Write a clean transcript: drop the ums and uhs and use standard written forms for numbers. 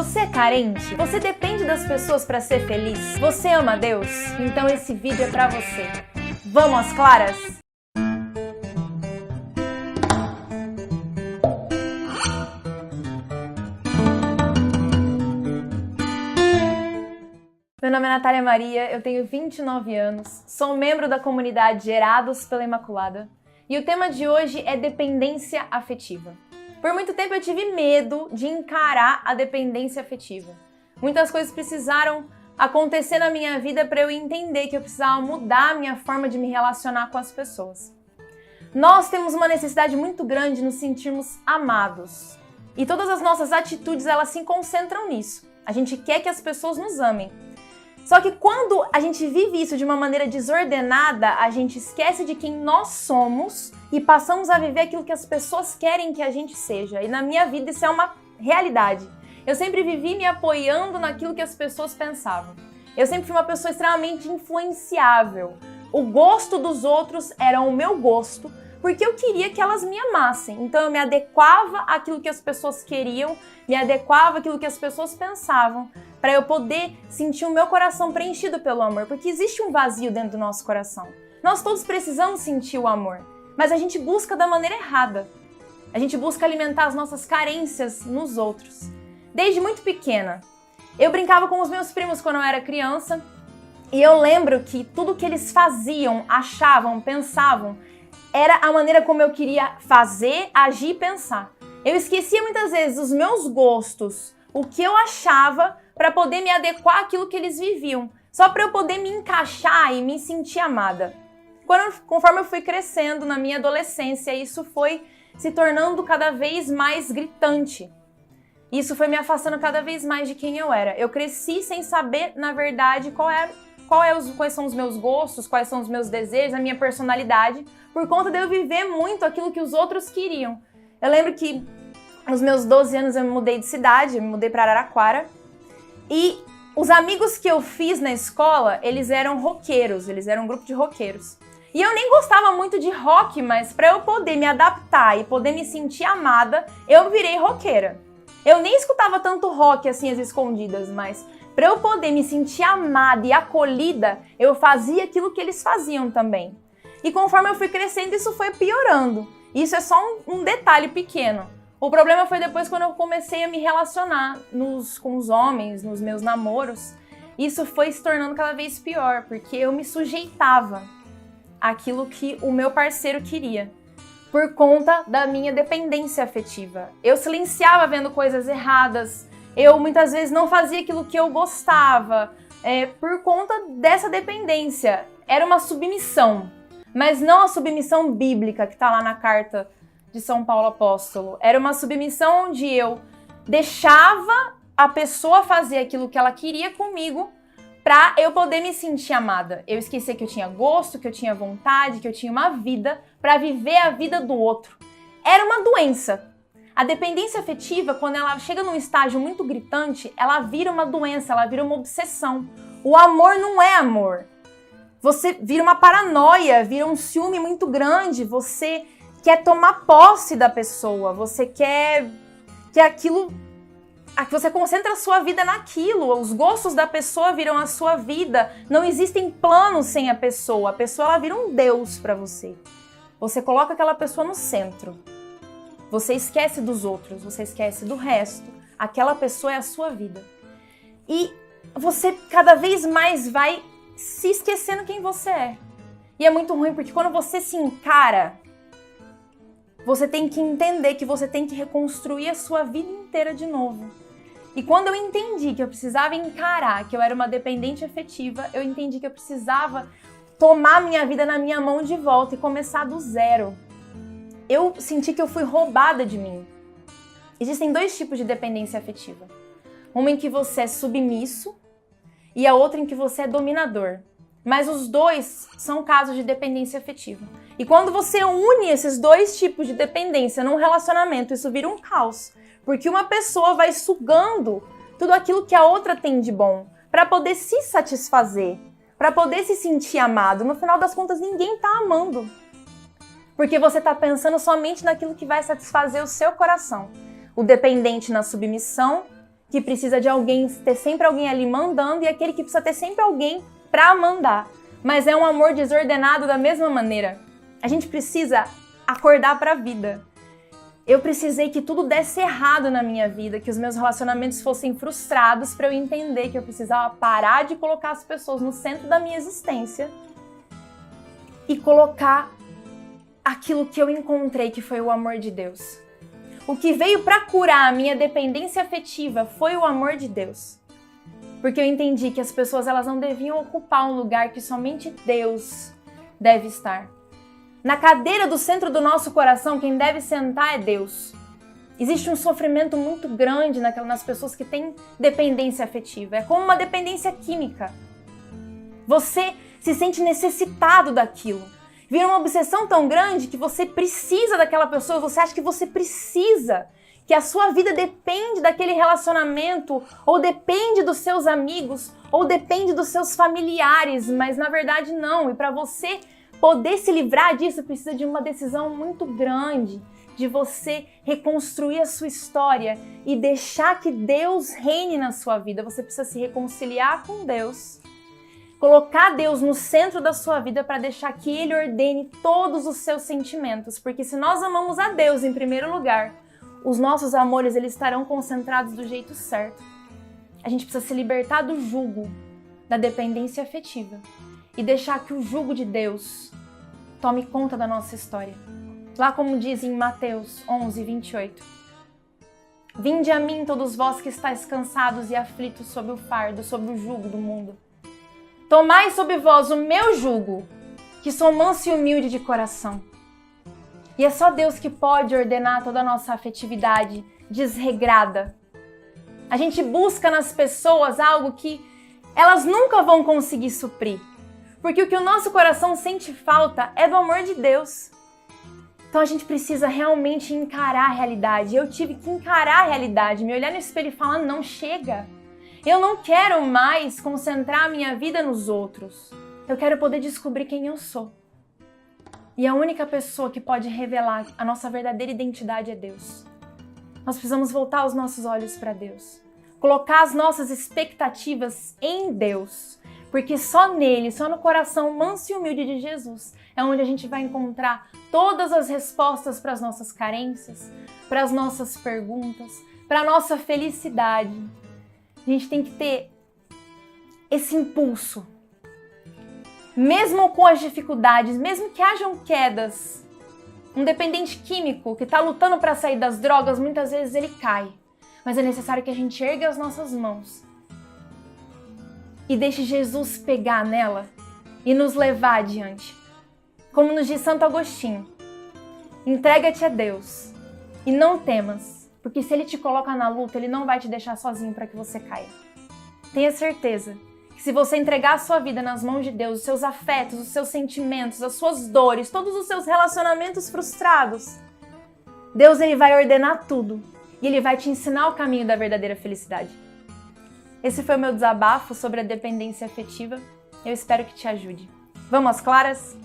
Você é carente? Você depende das pessoas para ser feliz? Você ama Deus? Então esse vídeo é para você. Vamos às claras? Meu nome é Natália Maria, eu tenho 29 anos, sou membro da comunidade Gerados pela Imaculada e o tema de hoje é dependência afetiva. Por muito tempo eu tive medo de encarar a dependência afetiva. Muitas coisas precisaram acontecer na minha vida para eu entender que eu precisava mudar a minha forma de me relacionar com as pessoas. Nós temos uma necessidade muito grande de nos sentirmos amados e todas as nossas atitudes elas se concentram nisso. A gente quer que as pessoas nos amem. Só que quando a gente vive isso de uma maneira desordenada, a gente esquece de quem nós somos e passamos a viver aquilo que as pessoas querem que a gente seja. E na minha vida isso é uma realidade. Eu sempre vivi me apoiando naquilo que as pessoas pensavam. Eu sempre fui uma pessoa extremamente influenciável. O gosto dos outros era o meu gosto, porque eu queria que elas me amassem. Então eu me adequava àquilo que as pessoas queriam, me adequava àquilo que as pessoas pensavam, para eu poder sentir o meu coração preenchido pelo amor, porque existe um vazio dentro do nosso coração. Nós todos precisamos sentir o amor, mas a gente busca da maneira errada. A gente busca alimentar as nossas carências nos outros. Desde muito pequena, eu brincava com os meus primos quando eu era criança, e eu lembro que tudo que eles faziam, achavam, pensavam, era a maneira como eu queria fazer, agir e pensar. Eu esquecia muitas vezes os meus gostos, o que eu achava, para poder me adequar àquilo que eles viviam, só para eu poder me encaixar e me sentir amada. Conforme eu fui crescendo na minha adolescência, isso foi se tornando cada vez mais gritante. Isso foi me afastando cada vez mais de quem eu era. Eu cresci sem saber, na verdade, quais são os meus gostos, quais são os meus desejos, a minha personalidade, por conta de eu viver muito aquilo que os outros queriam. Eu lembro que aos meus 12 anos eu me mudei de cidade, eu me mudei para Araraquara, e os amigos que eu fiz na escola, eles eram roqueiros, eles eram um grupo de roqueiros. E eu nem gostava muito de rock, mas para eu poder me adaptar e poder me sentir amada, eu virei roqueira. Eu nem escutava tanto rock assim às escondidas, mas para eu poder me sentir amada e acolhida, eu fazia aquilo que eles faziam também. E conforme eu fui crescendo, isso foi piorando. Isso é só um detalhe pequeno. O problema foi depois quando eu comecei a me relacionar com os homens, nos meus namoros. Isso foi se tornando cada vez pior, porque eu me sujeitava àquilo que o meu parceiro queria, por conta da minha dependência afetiva. Eu silenciava vendo coisas erradas, eu muitas vezes não fazia aquilo que eu gostava, por conta dessa dependência. Era uma submissão, mas não a submissão bíblica que está lá na carta de São Paulo Apóstolo. Era uma submissão onde eu deixava a pessoa fazer aquilo que ela queria comigo para eu poder me sentir amada. Eu esquecia que eu tinha gosto, que eu tinha vontade, que eu tinha uma vida para viver a vida do outro. Era uma doença. A dependência afetiva, quando ela chega num estágio muito gritante, ela vira uma doença, ela vira uma obsessão. O amor não é amor. Você vira uma paranoia, vira um ciúme muito grande, você quer tomar posse da pessoa, você quer aquilo, você concentra a sua vida naquilo, os gostos da pessoa viram a sua vida, não existem planos sem a pessoa ela vira um Deus para você. Você coloca aquela pessoa no centro, você esquece dos outros, você esquece do resto, aquela pessoa é a sua vida. E você cada vez mais vai se esquecendo quem você é. E é muito ruim porque quando você se encara, você tem que entender que você tem que reconstruir a sua vida inteira de novo. E quando eu entendi que eu precisava encarar que eu era uma dependente afetiva, eu entendi que eu precisava tomar minha vida na minha mão de volta e começar do zero. Eu senti que eu fui roubada de mim. Existem dois tipos de dependência afetiva. Uma em que você é submisso e a outra em que você é dominador. Mas os dois são casos de dependência afetiva. E quando você une esses dois tipos de dependência num relacionamento, isso vira um caos. Porque uma pessoa vai sugando tudo aquilo que a outra tem de bom para poder se satisfazer, para poder se sentir amado. No final das contas, ninguém tá amando. Porque você tá pensando somente naquilo que vai satisfazer o seu coração. O dependente na submissão que precisa de alguém, ter sempre alguém ali mandando, e aquele que precisa ter sempre alguém para mandar. Mas é um amor desordenado da mesma maneira. A gente precisa acordar para a vida. Eu precisei que tudo desse errado na minha vida, que os meus relacionamentos fossem frustrados para eu entender que eu precisava parar de colocar as pessoas no centro da minha existência e colocar aquilo que eu encontrei, que foi o amor de Deus. O que veio para curar a minha dependência afetiva foi o amor de Deus. Porque eu entendi que as pessoas elas não deviam ocupar um lugar que somente Deus deve estar. Na cadeira do centro do nosso coração, quem deve sentar é Deus. Existe um sofrimento muito grande nas pessoas que têm dependência afetiva. É como uma dependência química. Você se sente necessitado daquilo. Vira uma obsessão tão grande que você precisa daquela pessoa, você acha que você precisa, que a sua vida depende daquele relacionamento, ou depende dos seus amigos, ou depende dos seus familiares, mas na verdade não. E para você poder se livrar disso, precisa de uma decisão muito grande, de você reconstruir a sua história e deixar que Deus reine na sua vida. Você precisa se reconciliar com Deus, colocar Deus no centro da sua vida para deixar que Ele ordene todos os seus sentimentos. Porque se nós amamos a Deus em primeiro lugar, os nossos amores eles estarão concentrados do jeito certo. A gente precisa se libertar do jugo da dependência afetiva e deixar que o jugo de Deus tome conta da nossa história. Lá como diz em Mateus 11, 28. Vinde a mim todos vós que estáis cansados e aflitos sob o fardo, sob o jugo do mundo. Tomai sobre vós o meu jugo, que sou manso e humilde de coração. E é só Deus que pode ordenar toda a nossa afetividade desregrada. A gente busca nas pessoas algo que elas nunca vão conseguir suprir. Porque o que o nosso coração sente falta é do amor de Deus. Então a gente precisa realmente encarar a realidade. Eu tive que encarar a realidade, me olhar no espelho e falar, não, chega. Eu não quero mais concentrar a minha vida nos outros. Eu quero poder descobrir quem eu sou. E a única pessoa que pode revelar a nossa verdadeira identidade é Deus. Nós precisamos voltar os nossos olhos para Deus. Colocar as nossas expectativas em Deus. Porque só nele, só no coração manso e humilde de Jesus, é onde a gente vai encontrar todas as respostas para as nossas carências, para as nossas perguntas, para a nossa felicidade. A gente tem que ter esse impulso. Mesmo com as dificuldades, mesmo que hajam quedas, um dependente químico que está lutando para sair das drogas, muitas vezes ele cai. Mas é necessário que a gente ergue as nossas mãos e deixe Jesus pegar nela e nos levar adiante. Como nos diz Santo Agostinho, entrega-te a Deus e não temas, porque se Ele te coloca na luta, Ele não vai te deixar sozinho para que você caia. Tenha certeza que se você entregar a sua vida nas mãos de Deus, os seus afetos, os seus sentimentos, as suas dores, todos os seus relacionamentos frustrados, Deus ele vai ordenar tudo e Ele vai te ensinar o caminho da verdadeira felicidade. Esse foi o meu desabafo sobre a dependência afetiva. Eu espero que te ajude. Vamos às claras?